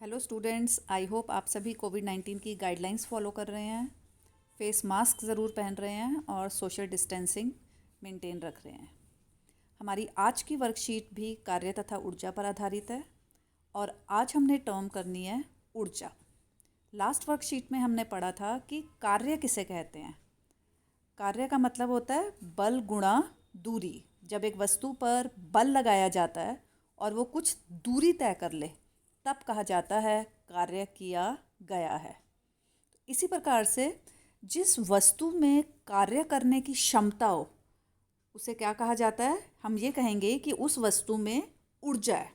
Hello students, I hope आप सभी कोविड-19 की गाइडलाइंस फॉलो कर रहे हैं, फेस मास्क ज़रूर पहन रहे हैं और सोशल डिस्टेंसिंग मेंटेन रख रहे हैं। हमारी आज की वर्कशीट भी कार्य तथा ऊर्जा पर आधारित है और आज हमने टर्म करनी है ऊर्जा। लास्ट वर्कशीट में हमने पढ़ा था कि कार्य किसे कहते हैं। कार्य का मतलब होता है बल गुणा दूरी। जब एक वस्तु पर बल लगाया जाता है और वो कुछ दूरी तय कर ले तब कहा जाता है कार्य किया गया है। इसी प्रकार से जिस वस्तु में कार्य करने की क्षमता हो उसे क्या कहा जाता है। हम ये कहेंगे कि उस वस्तु में ऊर्जा है।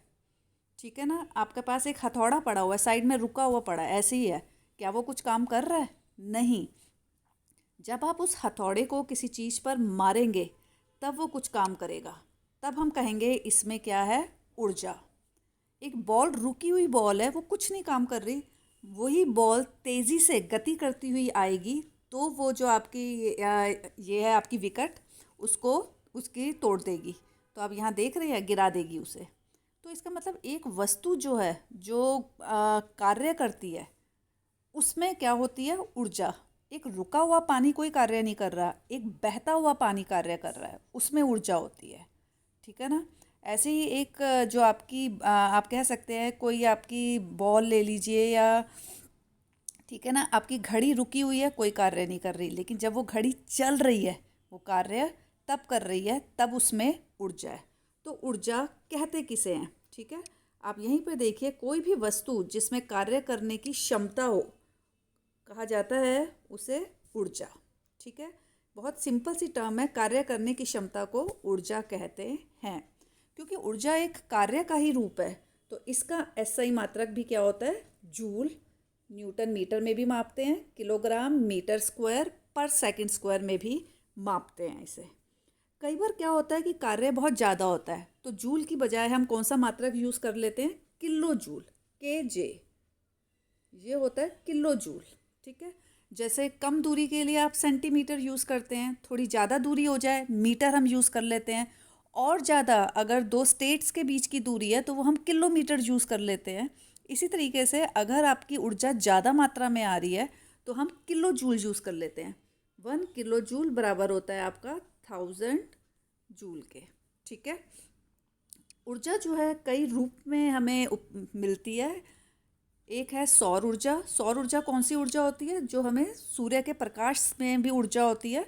ठीक है ना। आपके पास एक हथौड़ा पड़ा हुआ है, साइड में रुका हुआ पड़ा है, ऐसे ही है। क्या वो कुछ काम कर रहा है? नहीं। जब आप उस हथौड़े को किसी चीज़ पर मारेंगे तब वो कुछ काम करेगा। तब हम कहेंगे इसमें क्या है? ऊर्जा। एक बॉल, रुकी हुई बॉल है, वो कुछ नहीं काम कर रही। वही बॉल तेज़ी से गति करती हुई आएगी तो वो जो आपकी ये है आपकी विकेट, उसको उसकी तोड़ देगी। तो आप यहाँ देख रहे हैं, गिरा देगी उसे। तो इसका मतलब एक वस्तु जो है, जो कार्य करती है, उसमें क्या होती है? ऊर्जा। एक रुका हुआ पानी कोई कार्य नहीं कर रहा, एक बहता हुआ पानी कार्य कर रहा है, उसमें ऊर्जा होती है। ठीक है ना। ऐसे ही एक जो आपकी आप कह सकते हैं कोई आपकी बॉल ले लीजिए, या ठीक है ना, आपकी घड़ी रुकी हुई है, कोई कार्य नहीं कर रही, लेकिन जब वो घड़ी चल रही है वो कार्य तब कर रही है, तब उसमें ऊर्जा है। तो ऊर्जा कहते किसे हैं? ठीक है। आप यहीं पे देखिए, कोई भी वस्तु जिसमें कार्य करने की क्षमता हो कहा जाता है उसे ऊर्जा। ठीक है। बहुत सिंपल सी टर्म है, कार्य करने की क्षमता को ऊर्जा कहते हैं। क्योंकि ऊर्जा एक कार्य का ही रूप है तो इसका एसआई मात्रक भी क्या होता है? जूल। न्यूटन मीटर में भी मापते हैं, किलोग्राम मीटर स्क्वायर पर सेकंड स्क्वायर में भी मापते हैं इसे। कई बार क्या होता है कि कार्य बहुत ज़्यादा होता है तो जूल की बजाय हम कौन सा मात्रक यूज़ कर लेते हैं? किलो जूल, के जे। ये होता है किलो जूल। ठीक है। जैसे कम दूरी के लिए आप सेंटीमीटर यूज़ करते हैं, थोड़ी ज़्यादा दूरी हो जाए मीटर हम यूज़ कर लेते हैं, और ज़्यादा अगर दो स्टेट्स के बीच की दूरी है तो वो हम किलोमीटर यूज़ कर लेते हैं। इसी तरीके से अगर आपकी ऊर्जा ज़्यादा मात्रा में आ रही है तो हम किलो जूल यूज़ कर लेते हैं। 1 किलो जूल बराबर होता है आपका 1000 जूल के। ठीक है। ऊर्जा जो है कई रूप में हमें मिलती है। एक है सौर ऊर्जा। सौर ऊर्जा कौन सी ऊर्जा होती है? जो हमें सूर्य के प्रकाश में भी ऊर्जा होती है,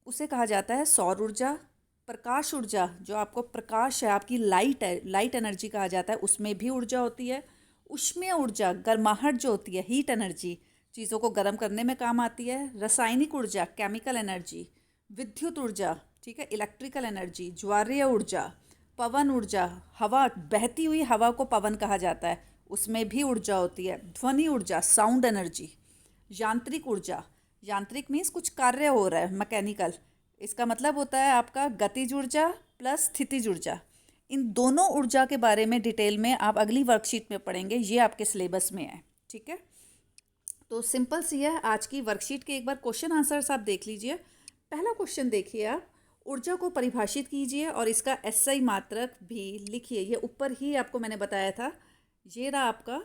उसे कहा जाता है सौर ऊर्जा। प्रकाश ऊर्जा, जो आपको प्रकाश है, आपकी लाइट है, लाइट एनर्जी कहा जाता है, उसमें भी ऊर्जा होती है। ऊष्मीय ऊर्जा, गर्माहट जो होती है, हीट एनर्जी, चीज़ों को गर्म करने में काम आती है। रासायनिक ऊर्जा, केमिकल एनर्जी। विद्युत ऊर्जा, ठीक है, इलेक्ट्रिकल एनर्जी। ज्वारीय ऊर्जा, पवन ऊर्जा, हवा, बहती हुई हवा को पवन कहा जाता है, उसमें भी ऊर्जा होती है। ध्वनि ऊर्जा, साउंड एनर्जी। यांत्रिक ऊर्जा, यांत्रिक मीन्स कुछ कार्य हो रहा है, मैकेनिकल। इसका मतलब होता है आपका गतिज ऊर्जा प्लस स्थितिज ऊर्जा। इन दोनों ऊर्जा के बारे में डिटेल में आप अगली वर्कशीट में पढ़ेंगे, ये आपके सिलेबस में है। ठीक है। तो सिंपल सी है आज की वर्कशीट के। एक बार क्वेश्चन आंसर्स आप देख लीजिए। पहला क्वेश्चन देखिए आप, ऊर्जा को परिभाषित कीजिए और इसका एसआई मात्रक भी लिखिए। ये ऊपर ही आपको मैंने बताया था। ये रहा आपका।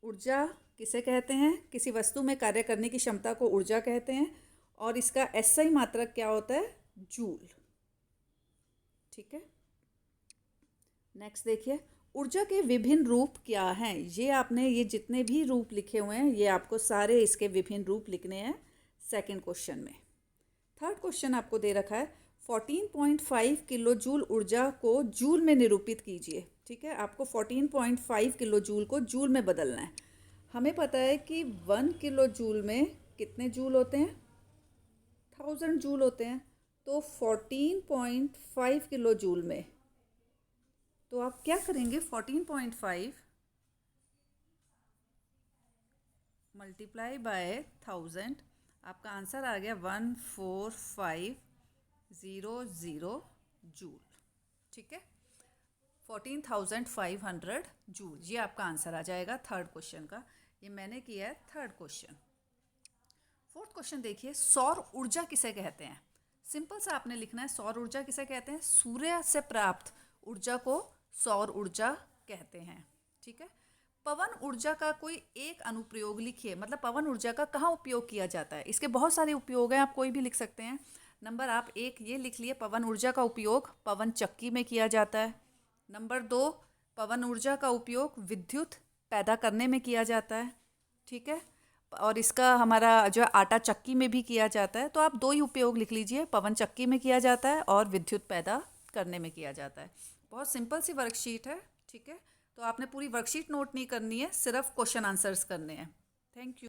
ऊर्जा किसे कहते हैं? किसी वस्तु में कार्य करने की क्षमता को ऊर्जा कहते हैं और इसका एसआई मात्रक क्या होता है? जूल। ठीक है। नेक्स्ट देखिए, ऊर्जा के विभिन्न रूप क्या हैं? ये आपने, ये जितने भी रूप लिखे हुए हैं ये आपको सारे इसके विभिन्न रूप लिखने हैं सेकंड क्वेश्चन में। थर्ड क्वेश्चन आपको दे रखा है 14.5 किलो जूल ऊर्जा को जूल में निरूपित कीजिए। ठीक है। आपको 14.5 किलो जूल को जूल में बदलना है। हमें पता है कि 1 किलो जूल में कितने जूल होते हैं? 1000 जूल होते हैं। तो 14.5 किलो जूल में, तो आप क्या करेंगे? 14.5 मल्टीप्लाई बाय 1000, आपका आंसर आ गया 14500 जूल। ठीक है। 14,500 जूल, ये आपका आंसर आ जाएगा थर्ड क्वेश्चन का। ये मैंने किया है थर्ड क्वेश्चन। फोर्थ क्वेश्चन देखिए, सौर ऊर्जा किसे कहते हैं? सिंपल सा आपने लिखना है, सौर ऊर्जा किसे कहते हैं? सूर्य से प्राप्त ऊर्जा को सौर ऊर्जा कहते हैं। ठीक है। पवन ऊर्जा का कोई एक अनुप्रयोग लिखिए, मतलब पवन ऊर्जा का कहाँ उपयोग किया जाता है। इसके बहुत सारे उपयोग हैं, आप कोई भी लिख सकते हैं। नंबर आप एक ये लिख लिए, पवन ऊर्जा का उपयोग पवन चक्की में किया जाता है। नंबर दो, पवन ऊर्जा का उपयोग विद्युत पैदा करने में किया जाता है। ठीक है, और इसका हमारा जो है आटा चक्की में भी किया जाता है। तो आप दो ही उपयोग लिख लीजिए, पवन चक्की में किया जाता है और विद्युत पैदा करने में किया जाता है। बहुत सिंपल सी वर्कशीट है। ठीक है, तो आपने पूरी वर्कशीट नोट नहीं करनी है, सिर्फ क्वेश्चन आंसर्स करने हैं। Thank you.